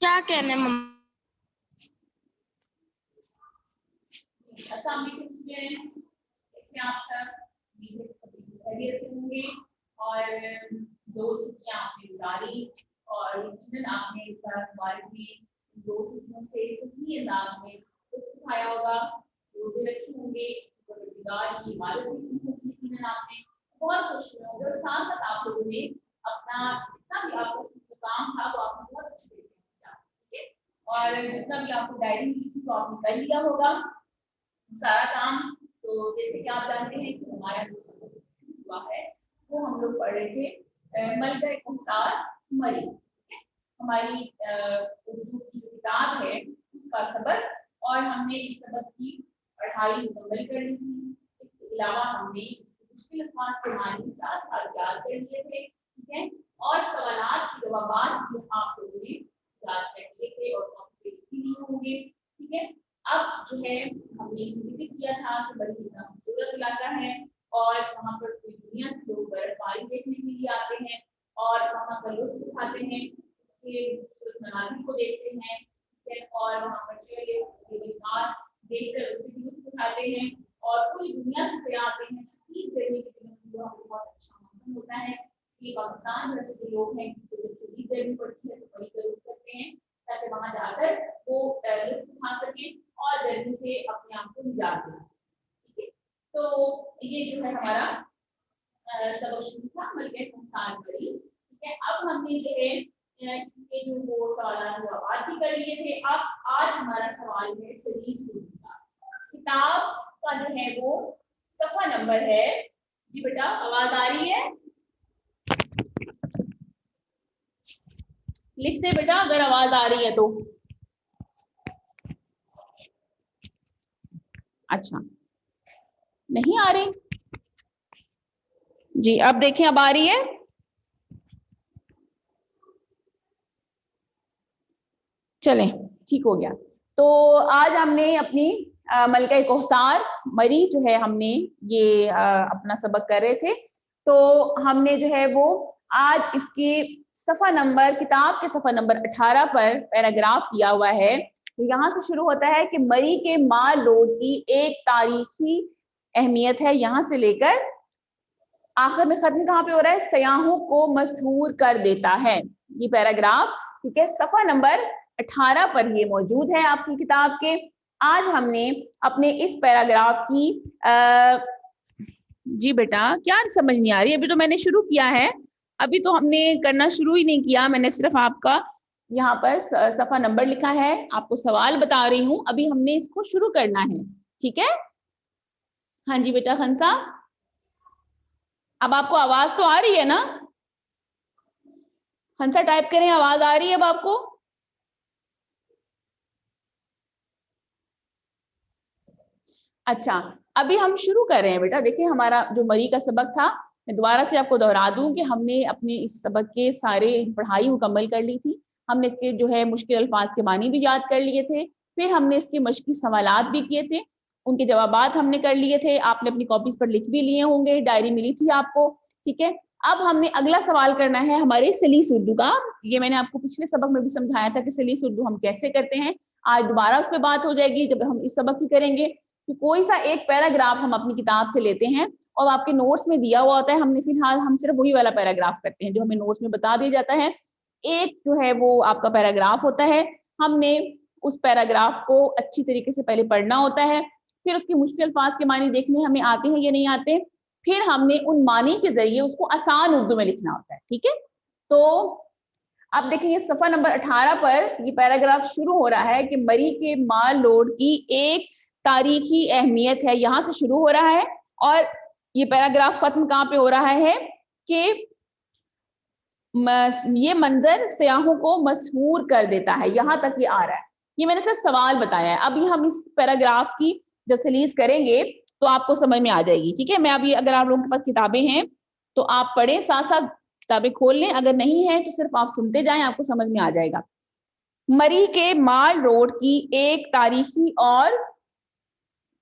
क्या कहने मम्मा? अस्सलाम वालेकुम स्टूडेंट्स, कैसे आप सब? सभी खैरियत से होंगे और दो छुट्टियां आपने गुजारी और यकीनन आपने इस बार मुबारक में दो छुट्टियों से सही अंदाज में लुत्फ उठाया होगा, रोजे रखे होंगे, परवरदिगार की इबादत की होगी, यकीनन आपने बहुत खुश हुए होंगे और साथ साथ आप लोगों ने अपना जितना भी आपका काम था वो आपने बहुत अच्छे तरीके से किया, ठीक है? और जितना भी आपको डायरी मिली थी तो आपने कर लिया होगा सारा काम। तो जैसे कि आप जानते हैं कि हमारा जो सबक शुरू हुआ है वो हम लोग पढ़ रहे थे मलिका कौसार मरी, ठीक है? हमारी उर्दू की जो किताब है उसका सबक, और हमने इस सबक की पढ़ाई मुकम्मल कर ली थी। इसके अलावा हमने इसके मुश्किल अल्फाज के मानी साथ साथ याद कर लिए थे, ठीक है? और सवालात के जवाबात भी आप लोगों ने याद कर लिए थे और कॉपी पे लिख लिए होंगे, ठीक है? अब जो है हमने इसमें जिक्र किया था कि बड़ी कितना खूबसूरत इलाका है और वहाँ पर पूरी दुनिया से लोग बर्फबारी देखने के लिए आते हैं और वहाँ का लुत्फ उठाते हैं, उसके मनाजिर को देखते हैं, ठीक है? और वहाँ पर चेहरे देखकर उससे भी लुत्फ उठाते हैं और पूरी दुनिया से सयाह आते हैं। शदीद गर्मी के दिनों में बहुत अच्छा मौसम होता है। ये पाकिस्तान जैसे जो लोग हैं जो शदीद गर्मी पड़ती है तो बड़ी जरूरत करते हैं ताकि वहाँ जाकर वो लुत्फ उठा सकें और गर्मी से अपने आप को निजात दिला सकें, ठीक है? तो ये जो है हमारा सबक शुरू था मलिका कौसार मरी, ठीक है? अब हमने जो है इसके जो वो सवाल जवाब भी कर लिए थे। अब आज हमारा सवाल है सलीस उर्दू का। किताब का जो है वो सफा नंबर है, जी बेटा आवाज आ रही है? लिख दे बेटा अगर आवाज आ रही है तो। अच्छा नहीं आ रही जी, अब देखें अब आ रही है। चलें ठीक हो गया। तो आज हमने अपनी मलिका कौसार मरी जो है हमने ये अपना सबक कर रहे थे। तो हमने जो है वो आज इसके सफा नंबर किताब के सफा नंबर 18 पर पैराग्राफ दिया हुआ है। तो यहाँ से शुरू होता है कि मरी के माल रोड की एक तारीखी अहमियत है, यहाँ से लेकर आखिर में खत्म कहाँ पे हो रहा है, सयाहों को मशहूर कर देता है ये पैराग्राफ, ठीक है? सफा नंबर 18 पर ये मौजूद है आपकी किताब के। आज हमने अपने इस पैराग्राफ की जी बेटा क्या समझ नहीं आ रही? अभी तो मैंने शुरू किया है, अभी तो हमने करना शुरू ही नहीं किया, मैंने सिर्फ आपका यहाँ पर सफा नंबर लिखा है, आपको सवाल बता रही हूँ, अभी हमने इसको शुरू करना है, ठीक है? हाँ जी बेटा खंसा, अब आपको आवाज तो आ रही है ना? हंसा टाइप करें, आवाज आ रही है अब आपको? अच्छा अभी हम शुरू कर रहे हैं बेटा। देखिए हमारा जो मरी का सबक था, मैं दोबारा से आपको दोहरा दूं कि हमने अपने इस सबक के सारे पढ़ाई मुकम्मल कर ली थी। हमने इसके जो है मुश्किल अल्फाज के मानी भी याद कर लिए थे, फिर हमने इसके मश्की सवालात भी किए थे, उनके जवाबात हमने कर लिए थे, आपने अपनी कॉपीज पर लिख भी लिए होंगे, डायरी मिली थी आपको, ठीक है? अब हमने अगला सवाल करना है हमारे सलीस उर्दू का। ये मैंने आपको पिछले सबक में भी समझाया था कि सलीस उर्दू हम कैसे करते हैं, आज दोबारा उस पर बात हो जाएगी जब हम इस सबक की करेंगे। कि कोई सा एक पैराग्राफ हम अपनी किताब से लेते हैं और आपके नोट्स में दिया हुआ होता है, हमने फिलहाल हम सिर्फ वही वाला पैराग्राफ करते हैं जो हमें नोट्स में बता दिया जाता है। एक जो है वो आपका पैराग्राफ होता है, हमने उस पैराग्राफ को अच्छी तरीके से पहले पढ़ना होता है, फिर उसके मुश्किल अल्फाज के मानी देखने हमें आते हैं या नहीं आते, फिर हमने उन मानी के जरिए उसको आसान उर्दू में लिखना होता है, ठीक है? तो अब देखिए सफा नंबर 18 पर ये पैराग्राफ शुरू हो रहा है कि मरी के माल लोड की एक तारीखी अहमियत है, यहां से शुरू हो रहा है और ये पैराग्राफ खत्म कहां पे हो रहा है कि ये मंजर सयाहों को मशहूर कर देता है, यहां तक ये आ रहा है। ये मैंने सिर्फ सवाल बताया है, अभी हम इस पैराग्राफ की जब सलीस करेंगे तो आपको समझ में आ जाएगी, ठीक है? मैं अभी अगर आप लोगों के पास किताबें हैं तो आप पढ़ें, साथ साथ किताबें खोल लें, अगर नहीं है तो सिर्फ आप सुनते जाएं, आपको समझ में आ जाएगा। मरी के माल रोड की एक तारीखी और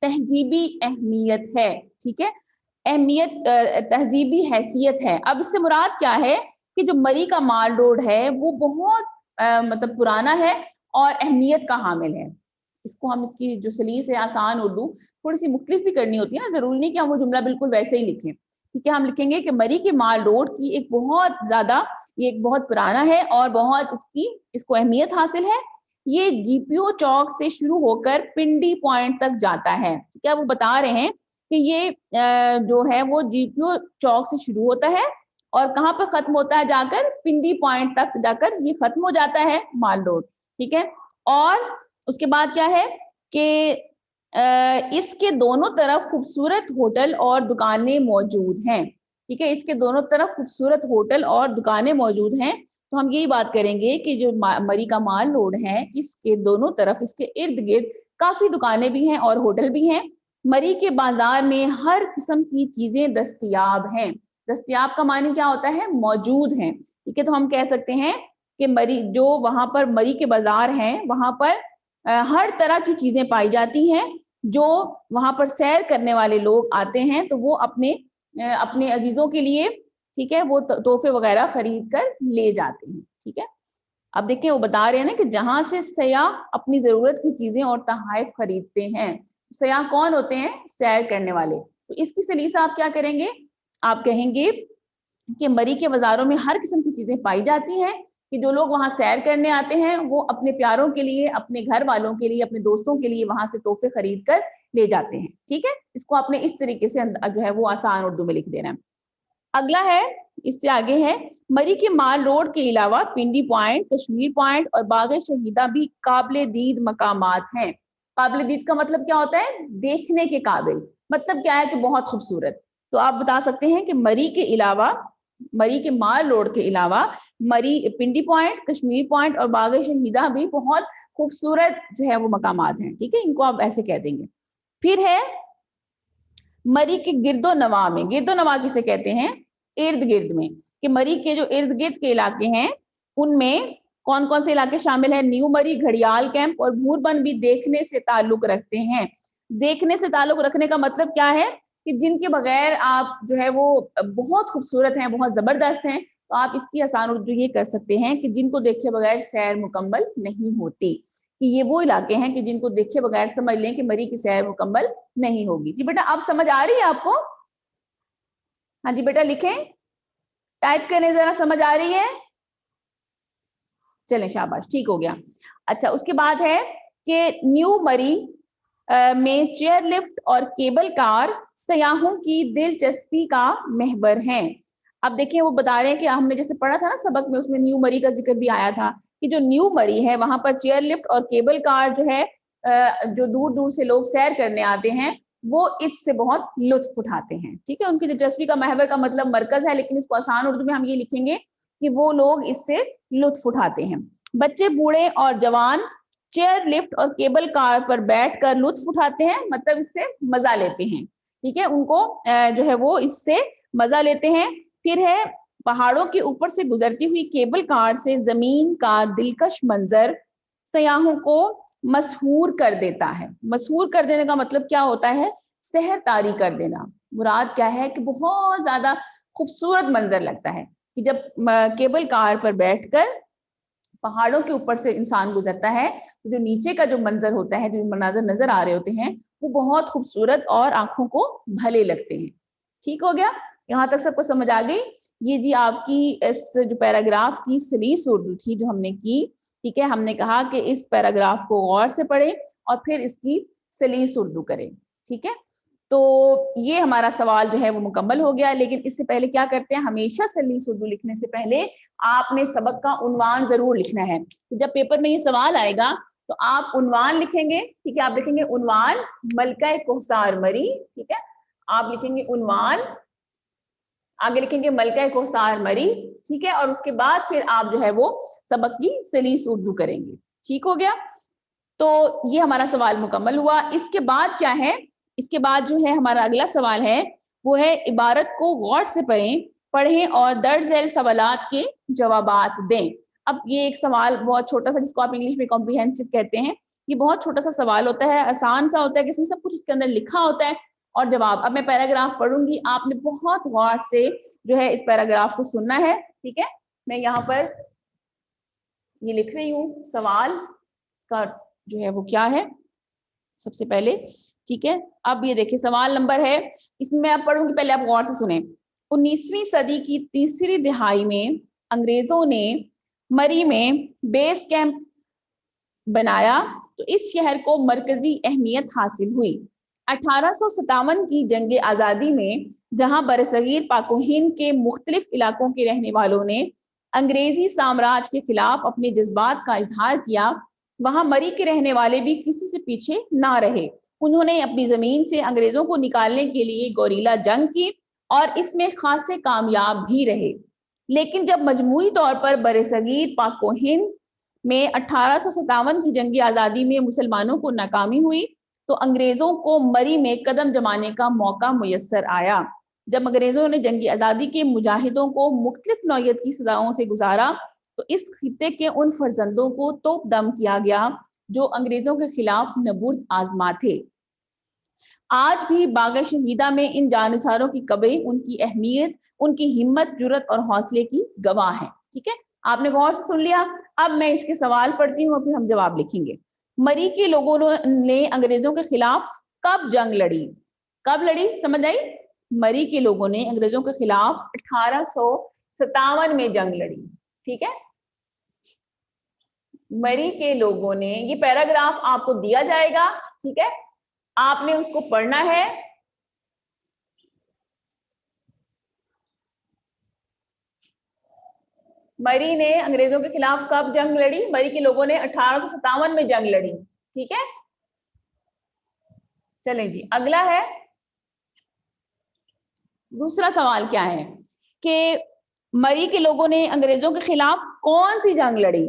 तहजीबी अहमियत है, ठीक है? अहमियत तहजीबी हैसियत है। अब इससे मुराद क्या है कि जो मरी का माल रोड है वो बहुत मतलब पुराना है और अहमियत का हामिल है। इसको हम, इसकी जो सलीस है आसान उर्दू थोड़ी सी मुख्तलिफ भी करनी होती है ना, जरूरी नहीं कि हम वो जुमला बिल्कुल वैसे ही लिखें। ठीक है, हम लिखेंगे कि मरी के माल रोड की एक बहुत ज्यादा, ये एक बहुत पुराना है और बहुत इसको अहमियत हासिल है। ये जीपीओ चौक से शुरू होकर पिंडी पॉइंट तक जाता है। ठीक है, वो बता रहे हैं कि ये जो है वो जीपीओ चौक से शुरू होता है और कहाँ पर खत्म होता है, जाकर पिंडी पॉइंट तक जाकर ये खत्म हो जाता है माल रोड। ठीक है, और उसके बाद क्या है कि इसके दोनों तरफ खूबसूरत होटल और दुकानें मौजूद हैं। ठीक है, इसके दोनों तरफ खूबसूरत होटल और दुकानें मौजूद हैं। तो हम यही बात करेंगे कि जो मरी का माल रोड है, इसके दोनों तरफ, इसके इर्द गिर्द काफी दुकानें भी हैं और होटल भी हैं। मरी के बाजार में हर किस्म की चीजें दस्तयाब हैं। दस्तयाब का मानी क्या होता है, मौजूद हैं। ठीक है, तो हम कह सकते हैं कि मरी, जो वहां पर मरी के बाजार हैं, वहां पर हर तरह की चीजें पाई जाती हैं। जो वहां पर सैर करने वाले लोग आते हैं तो वो अपने अपने अजीजों के लिए, ठीक है, वो तोहफे वगैरह खरीद कर ले जाते हैं। ठीक है, अब देखिए वो बता रहे हैं ना कि जहां से सयाह अपनी जरूरत की चीजें और तहाइफ खरीदते हैं। सयाह कौन होते हैं, सैर करने वाले। तो इसकी सलीसा आप क्या करेंगे, आप कहेंगे कि मरी के बाजारों में हर किस्म की चीजें पाई जाती हैं कि जो लोग वहां सैर करने आते हैं वो अपने प्यारों के लिए, अपने घर वालों के लिए, अपने दोस्तों के लिए वहां से तोहफे खरीद कर ले जाते हैं। ठीक है, इसको आपने इस तरीके से जो है वो आसान उर्दू में लिख देना है। अगला है, इससे आगे है, मरी के माल रोड के अलावा पिंडी पॉइंट, कश्मीर पॉइंट और बाग शहीदा भी काबिल दीद मकामात हैं। काबिल दीद का मतलब क्या होता है, देखने के काबिल, मतलब क्या है कि बहुत खूबसूरत। तो आप बता सकते हैं कि मरी के अलावा, मरी के माल रोड के अलावा मरी, पिंडी पॉइंट, कश्मीर पॉइंट और बाग शहीदा भी बहुत खूबसूरत जो है वो मकामात हैं। ठीक है, इनको आप ऐसे कह देंगे। फिर है मरी के गिरदो नवा में, गिरदो नवा किसे कहते हैं, इर्द गिर्द में, कि मरी के जो इर्द गिर्द के इलाके हैं उनमें कौन कौन से इलाके शामिल है, न्यू मरी, घड़ियाल कैंप और भूरबन भी देखने से ताल्लुक रखते हैं। देखने से ताल्लुक रखने का मतलब क्या है कि जिनके बगैर आप जो है वो बहुत खूबसूरत हैं, बहुत जबरदस्त हैं। तो आप इसकी आसान उर्दू ये कर सकते हैं कि जिनको देखे बगैर सैर मुकम्मल नहीं होती, कि ये वो इलाके हैं कि जिनको देखे बगैर समझ लें कि मरी की सैर मुकम्मल नहीं होगी। जी बेटा, आप समझ आ रही है आपको? हाँ जी बेटा, लिखें, टाइप करें जरा, समझ आ रही है? चलें, शाबाश, ठीक हो गया। अच्छा, उसके बाद है कि न्यू मरी में चेयर लिफ्ट और केबल कार सयाहों की दिलचस्पी का महवर हैं। अब देखिए वो बता रहे हैं कि हमने जैसे पढ़ा था ना सबक में, उसमें न्यू मरी का जिक्र भी आया था कि जो न्यू मरी है वहां पर चेयर लिफ्ट और केबल कार जो है, जो दूर दूर से लोग सैर करने आते हैं वो इससे बहुत लुत्फ उठाते हैं। ठीक है, उनकी दिलचस्पी का महवर का मतलब मरकज है, लेकिन इसको आसान उर्दू में हम ये लिखेंगे कि वो लोग इससे लुत्फ उठाते हैं। बच्चे, बूढ़े और जवान चेयर लिफ्ट और केबल कार पर बैठकर लुत्फ उठाते हैं, मतलब इससे मजा लेते हैं। ठीक है, उनको जो है वो इससे मजा लेते हैं। फिर है, पहाड़ों के ऊपर से गुजरती हुई केबल कार से जमीन का दिलकश मंजर सयाहों को मशहूर कर देता है। मशहूर कर देने का मतलब क्या होता है, सहर तारी कर देना। मुराद क्या है कि बहुत ज्यादा खूबसूरत मंजर लगता है कि जब केबल कार पर बैठकर पहाड़ों के ऊपर से इंसान गुजरता है तो जो नीचे का जो मंजर होता है, जो मनाजर नजर आ रहे होते हैं, वो बहुत खूबसूरत और आंखों को भले लगते हैं। ठीक हो गया, यहाँ तक सबको समझ आ गई? ये जी आपकी इस जो पैराग्राफ की सलीस उर्दू थी जो हमने की। ठीक है, हमने कहा कि इस पैराग्राफ को गौर से पढ़ें और फिर इसकी सलीस उर्दू करें। ठीक है, तो ये हमारा सवाल जो है वो मुकम्मल हो गया। लेकिन इससे पहले क्या करते हैं, हमेशा सलीस उर्दू लिखने से पहले आपने सबक का उन्वान जरूर लिखना है। तो जब पेपर में ये सवाल आएगा तो आप उन्वान लिखेंगे। ठीक है, आप लिखेंगे उन्वान मलका कोहसार मरी। ठीक है, आप लिखेंगे उन्वान, आगे लिखेंगे मलका कोहसार मरी। ठीक है, और उसके बाद फिर आप जो है वो सबक की सलीस उर्दू करेंगे। ठीक हो गया, तो ये हमारा सवाल मुकम्मल हुआ। इसके बाद क्या है, इसके बाद जो है हमारा अगला सवाल है वो है इबारत को गौर से पढ़ें और दर्ज झेल सवालात के जवाबात दें। अब ये एक सवाल बहुत छोटा सा, जिसको आप इंग्लिश में कॉम्प्रिहेंसिव कहते हैं, ये बहुत छोटा सा सवाल होता है, आसान सा होता है, कि इसमें सब कुछ उसके अंदर लिखा होता है और जवाब। अब मैं पैराग्राफ पढ़ूंगी, आपने बहुत गौर से जो है इस पैराग्राफ को सुनना है। ठीक है, मैं यहाँ पर ये लिख रही हूँ सवाल का जो है वो क्या है सबसे पहले, ठीक है। अब ये देखिए सवाल नंबर है, इसमें मैं आप पढ़ूंगी, पहले आप गौर से सुने। 19वीं सदी की तीसरी दिहाई में अंग्रेजों ने मरी में बेस कैंप बनाया, तो इस शहर को मरकजी अहमियत हासिल हुई। 1857 की जंग आज़ादी में जहां बरसगीर पाको हिंद के मुख्तलिफ इलाकों के रहने वालों ने अंग्रेजी साम्राज्य के खिलाफ अपने जज्बात का इजहार किया, वहां मरी के रहने वाले भी किसी से पीछे ना रहे। उन्होंने अपनी जमीन से अंग्रेजों को निकालने के लिए गोरीला जंग की और इसमें खासे कामयाब भी रहे। लेकिन जब मजमूई तौर पर बरसगीर पाको हिंद में 1857 की जंगी आज़ादी में मुसलमानों को नाकामी हुई, तो अंग्रेजों को मरी में कदम जमाने का मौका मुयस्सर आया। जब अंग्रेजों ने जंगी आज़ादी के मुजाहिदों को मुख्तलिफ नौयत की सजाओं से गुजारा, तो इस खित्ते के उन फर्जंदों को तोप दम किया गया जो अंग्रेजों के खिलाफ नबूर्द आजमा थे। आज भी बाग शहीदा में इन जानिसारों की कब्रें उनकी अहमियत, उनकी हिम्मत, जुर्रत और हौसले की गवाह है। ठीक है, आपने गौर से सुन लिया। अब मैं इसके सवाल पढ़ती हूँ, फिर हम जवाब लिखेंगे। मरी के लोगों ने अंग्रेजों के खिलाफ कब जंग लड़ी? कब लड़ी, समझ आई? मरी के लोगों ने अंग्रेजों के खिलाफ 1857 में जंग लड़ी। ठीक है, मरी के लोगों ने, ये पैराग्राफ आपको दिया जाएगा, ठीक है, आपने उसको पढ़ना है। मरी ने अंग्रेजों के खिलाफ कब जंग लड़ी? मरी के लोगों ने 1857 में जंग लड़ी। ठीक है, चलें जी, अगला है दूसरा सवाल। क्या है कि मरी के लोगों ने अंग्रेजों के खिलाफ कौन सी जंग लड़ी?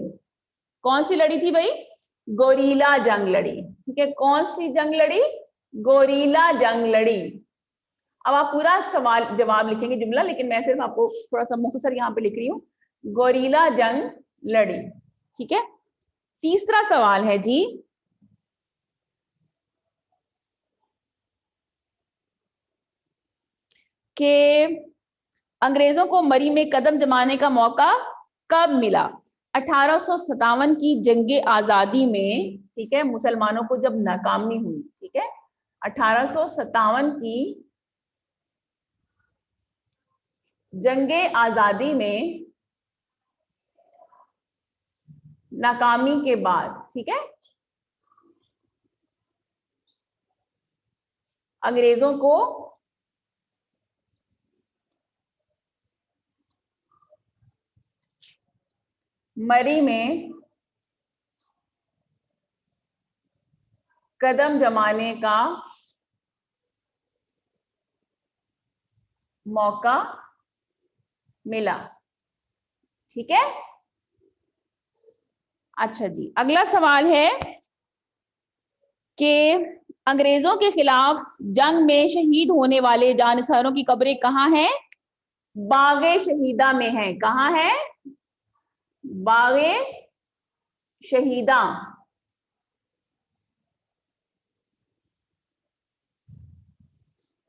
कौन सी लड़ी थी भाई? गोरीला जंग लड़ी। ठीक है, कौन सी जंग लड़ी? गोरीला जंग लड़ी। अब आप पूरा सवाल जवाब लिखेंगे जुमला, लेकिन मैं सिर्फ आपको थोड़ा सा मुख्तसर यहाँ पे लिख रही हूँ, गोरीला जंग लड़ी। ठीक है, तीसरा सवाल है जी, कि अंग्रेजों को मरी में कदम जमाने का मौका कब मिला? 1857 की जंगे आजादी में, ठीक है, मुसलमानों को जब नाकामी हुई। ठीक है, 1857 की जंगे आजादी में नाकामी के बाद, ठीक है, अंग्रेजों को मरी में कदम जमाने का मौका मिला। ठीक है, अच्छा जी, अगला सवाल है कि अंग्रेजों के खिलाफ जंग में शहीद होने वाले जानिसारों की कब्रें कहाँ हैं? बागे शहीदा में है। कहाँ है? बागे शहीदा।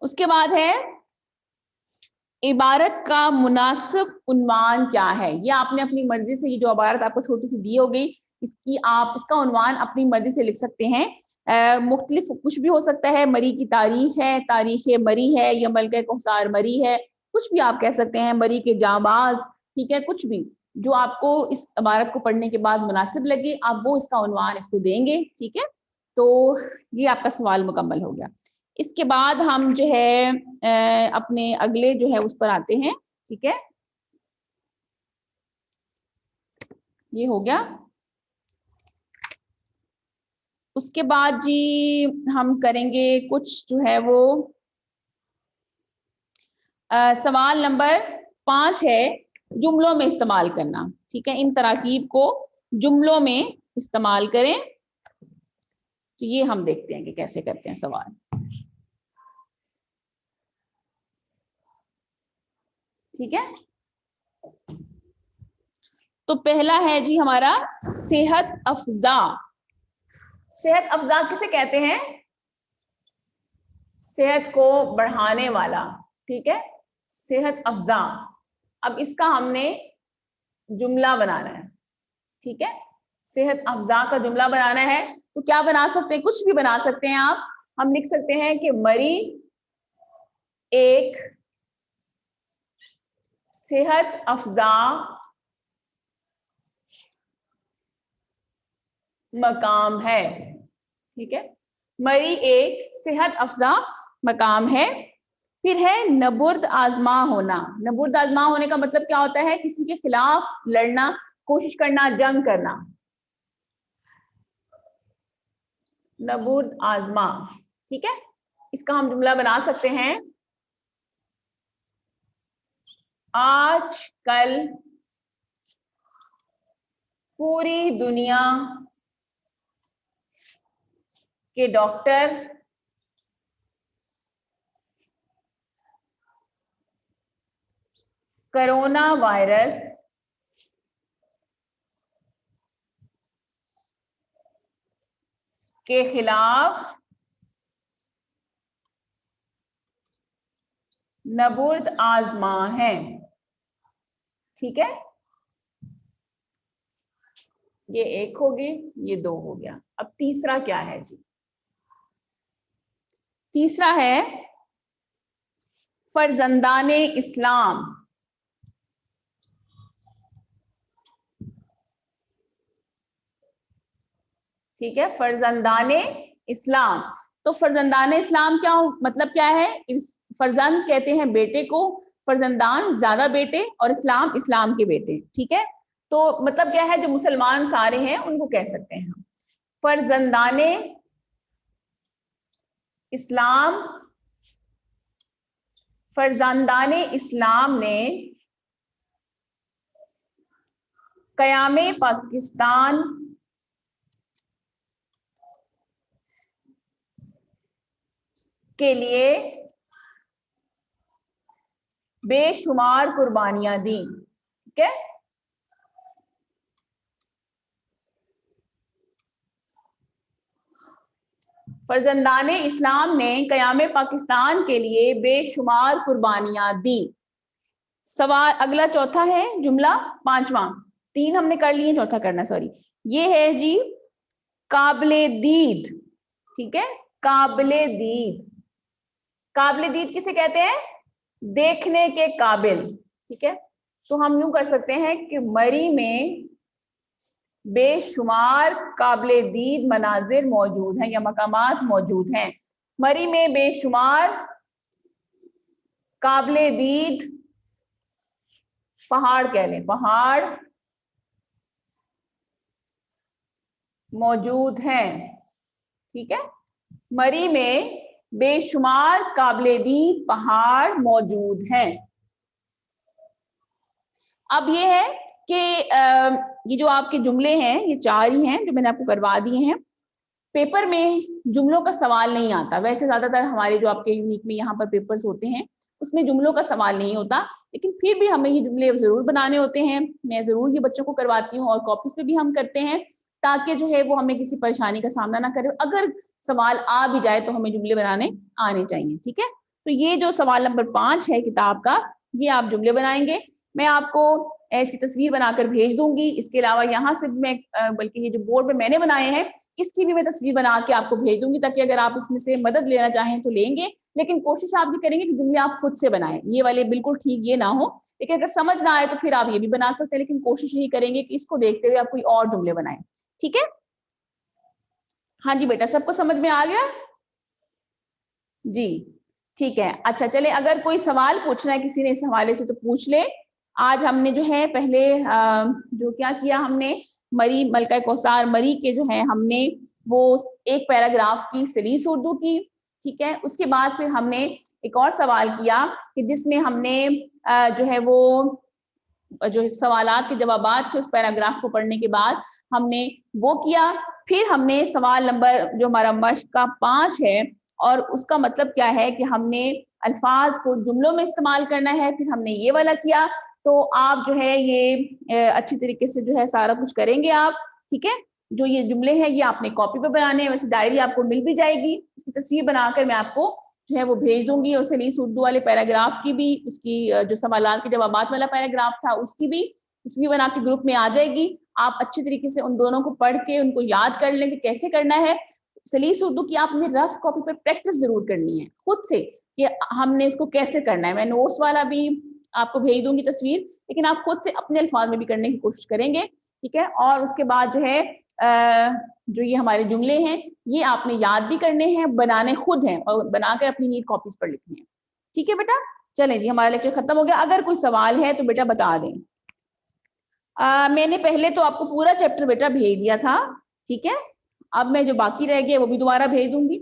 उसके बाद है इबारत का मुनासिब उन्वान क्या है? ये आपने अपनी मर्जी से, ये जो इबारत आपको छोटी सी दी हो गई, इसका उन्वान अपनी मर्जी से लिख सकते हैं। मुख्तलिफ कुछ भी हो सकता है, मरी की तारीख है, तारीख मरी है, या मलके कोसार मरी है, कुछ भी आप कह सकते हैं, मरी के जाबाज, ठीक है, कुछ भी जो आपको इस इबारत को पढ़ने के बाद मुनासिब लगे, आप वो इसका उन्वान इसको देंगे। ठीक है, तो ये आपका सवाल मुकम्मल हो गया। इसके बाद हम जो है अपने अगले जो है उस पर आते हैं। ठीक है, ये हो गया। उसके बाद जी हम करेंगे कुछ जो है वो सवाल नंबर 5 है, जुमलों में इस्तेमाल करना। ठीक है, इन तराकीब को जुमलों में इस्तेमाल करें। तो ये हम देखते हैं कि कैसे करते हैं सवाल। ठीक है, तो पहला है जी हमारा सेहत अफजा। सेहत अफजा किसे कहते हैं? सेहत को बढ़ाने वाला। ठीक है, सेहत अफजा। अब इसका हमने जुमला बनाना है। ठीक है, सेहत अफजा का जुमला बनाना है तो क्या बना सकते हैं, कुछ भी बना सकते हैं आप। हम लिख सकते हैं कि मरी एक सेहत अफजा मकाम है। ठीक है, मरी एक सेहत अफजा मकाम है। फिर है नबुर्द आजमा होना। नबुर्द आजमा होने का मतलब क्या होता है, किसी के खिलाफ लड़ना, कोशिश करना, जंग करना। नबुर्द आजमा, ठीक है, इसका हम जुमला बना सकते हैं, आज कल पूरी दुनिया के डॉक्टर कोरोना वायरस के खिलाफ नबुर्द आजमा है। ठीक है, ये एक हो गई, ये दो हो गया। अब तीसरा क्या है जी, तीसरा है फर्जंदाने इस्लाम। ठीक है, फर्जंदाने इस्लाम। तो फर्जंदाने इस्लाम क्या मतलब क्या है, फर्जंद कहते हैं बेटे को, फर्जंदान ज्यादा बेटे, और इस्लाम इस्लाम के बेटे। ठीक है, तो मतलब क्या है, जो मुसलमान सारे हैं उनको कह सकते हैं हम। फर्जंदाने इस्लाम, फर्जंदाने इस्लाम ने क़यामे पाकिस्तान के लिए बेशुमार कुर्बानियां दी। ठीक है, फर्जंदाने इस्लाम ने क़यामे पाकिस्तान के लिए बेशुमार कुर्बानियां दी। सवाल अगला चौथा है जुमला, पांचवा, तीन हमने कर लिए, चौथा करना, सॉरी। ये है जी काबिले दीद। ठीक है, काबिले दीद, काबिले दीद किसे कहते हैं, देखने के काबिल। ठीक है, तो हम यूं कर सकते हैं कि मरी में बेशुमार काबिले दीद मनाजिर मौजूद हैं या मकामात मौजूद हैं। मरी में बेशुमार काबिले दीद पहाड़ कह लें, पहाड़ मौजूद हैं। ठीक है, मरी में बेशुमार काबिले दीद पहाड़ मौजूद हैं। अब ये है कि ये जो आपके जुमले हैं, ये चार ही हैं जो मैंने आपको करवा दिए हैं। पेपर में जुमलों का सवाल नहीं आता, वैसे ज्यादातर हमारे जो आपके यूनिक में यहाँ पर पेपर्स होते हैं उसमें जुमलों का सवाल नहीं होता, लेकिन फिर भी हमें ये जुमले जरूर बनाने होते हैं। मैं जरूर ये बच्चों को करवाती हूँ और कॉपीज पे भी हम करते हैं, ताकि जो है वो हमें किसी परेशानी का सामना ना करे। अगर सवाल आ भी जाए तो हमें जुमले बनाने आने चाहिए। ठीक है, तो ये जो सवाल नंबर 5 है किताब का, ये आप जुमले बनाएंगे। मैं आपको इसकी तस्वीर बनाकर भेज दूंगी। इसके अलावा यहाँ से मैं बल्कि ये जो बोर्ड पे मैंने बनाए हैं इसकी भी मैं तस्वीर बना के आपको भेज दूंगी, ताकि अगर आप इसमें से मदद लेना चाहें तो लेंगे, लेकिन कोशिश आप ये करेंगे कि जुमले आप खुद से बनाएं। ये वाले बिल्कुल ठीक ये ना हो, लेकिन अगर समझ ना आए तो फिर आप ये भी बना सकते हैं, लेकिन कोशिश यही करेंगे कि इसको देखते हुए आप कोई और जुमले बनाएं। ठीक है, हाँ जी बेटा, सबको समझ में आ गया जी? ठीक है, अच्छा चले, अगर कोई सवाल पूछना है किसी ने इस हवाले से तो पूछ ले। आज हमने जो है पहले जो क्या किया, हमने मरी मलका कौसार मरी के जो है हमने वो एक पैराग्राफ की सलीस उर्दू की। ठीक है, उसके बाद फिर हमने एक और सवाल किया कि जिसमें हमने जो है वो जो सवालात के जवाबात थे उस पैराग्राफ को पढ़ने के बाद हमने वो किया। फिर हमने सवाल नंबर जो हमारा मश्क का 5 है और उसका मतलब क्या है कि हमने अल्फाज को जुमलों में इस्तेमाल करना है, फिर हमने ये वाला किया। तो आप जो है ये अच्छी तरीके से जो है सारा कुछ करेंगे आप। ठीक है, जो ये जुमले हैं ये आपने कॉपी पे बनाने हैं, वैसे डायरी आपको मिल भी जाएगी, इसकी तस्वीर बनाकर मैं आपको जो है वो भेज दूंगी। और सलीस उर्दू वाले पैराग्राफ की भी, उसकी जो सवालात के जवाबात वाला पैराग्राफ था उसकी भी तस्वीर बना के ग्रुप में आ जाएगी। आप अच्छे तरीके से उन दोनों को पढ़ के उनको याद कर लें कि कैसे करना है। सलीस उर्दू की आपने रफ कॉपी पर प्रैक्टिस जरूर करनी है खुद से कि हमने इसको कैसे करना है। मैं नोट्स वाला भी आपको भेज दूंगी तस्वीर, लेकिन आप खुद से अपने अल्फाज में भी करने की कोशिश करेंगे, ठीक है। और उसके बाद जो है जो ये हमारे जुमले हैं ये आपने याद भी करने हैं, बनाने खुद हैं और बनाकर अपनी नीट कॉपीज पर लिखने हैं, ठीक है बेटा। चलें जी, हमारा लेक्चर खत्म हो गया। अगर कोई सवाल है तो बेटा बता दें। मैंने पहले तो आपको पूरा चैप्टर बेटा भेज दिया था, ठीक है। अब मैं जो बाकी रह गया वो भी दोबारा भेज दूंगी।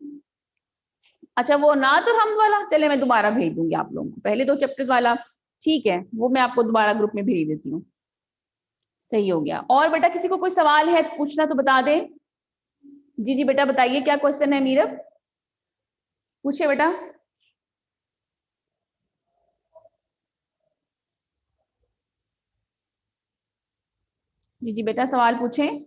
अच्छा वो नात और हमद वाला, चले मैं दोबारा भेज दूंगी आप लोगों को, पहले 2 चैप्टर्स वाला, ठीक है, वो मैं आपको दोबारा ग्रुप में भेज देती हूँ। सही हो गया। और बेटा किसी को कोई सवाल है पूछना तो बता दें। जी जी बेटा बताइए, क्या क्वेश्चन है मीरब, पूछिए बेटा। जी जी बेटा सवाल पूछें।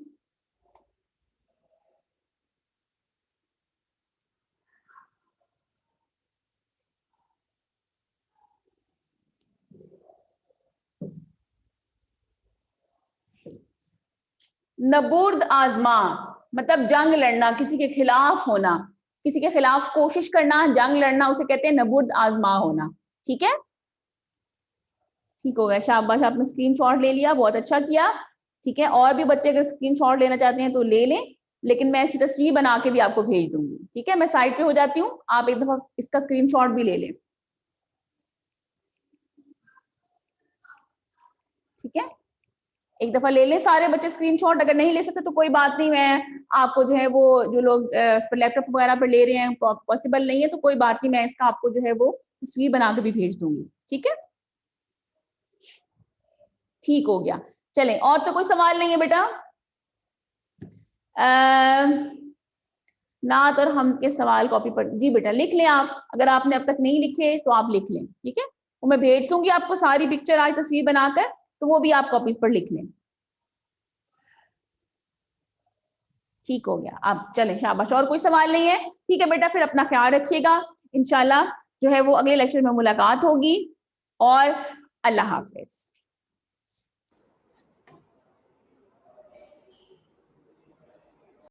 नबूर्द आजमा मतलब जंग लड़ना, किसी के खिलाफ होना, किसी के खिलाफ कोशिश करना, जंग लड़ना, उसे कहते हैं नबूर्द आजमा होना, ठीक है। ठीक हो गया, शाबाश, आपने स्क्रीनशॉट ले लिया, बहुत अच्छा किया, ठीक है। और भी बच्चे अगर स्क्रीनशॉट लेना चाहते हैं तो ले लें, लेकिन मैं इसकी तस्वीर बना के भी आपको भेज दूंगी, ठीक है। मैं साइड पे हो जाती हूँ, आप एक दफा इसका स्क्रीनशॉट भी ले लें, ठीक है। एक दफा ले ले सारे बच्चे स्क्रीनशॉट, अगर नहीं ले सकते तो कोई बात नहीं, मैं आपको जो है वो जो लोग लैपटॉप वगैरह पर ले रहे हैं पॉसिबल नहीं है तो कोई बात नहीं, मैं इसका आपको जो है वो तस्वीर बना के भी भेज दूंगी, ठीक है। ठीक हो गया। चलें, और तो कोई सवाल नहीं है बेटा। नात और हम के सवाल कॉपी पर, जी बेटा लिख लें आप, अगर आपने अब तक नहीं लिखे तो आप लिख लें, ठीक है। वो मैं भेज दूंगी आपको सारी पिक्चर आज तस्वीर बनाकर, तो वो भी आप कॉपीज पर लिख लें, ठीक हो गया। अब चलें, शाबाश, और कोई सवाल नहीं है, ठीक है बेटा। फिर अपना ख्याल रखिएगा, इंशाल्लाह जो है वो अगले लेक्चर में मुलाकात होगी, और अल्लाह हाफिज।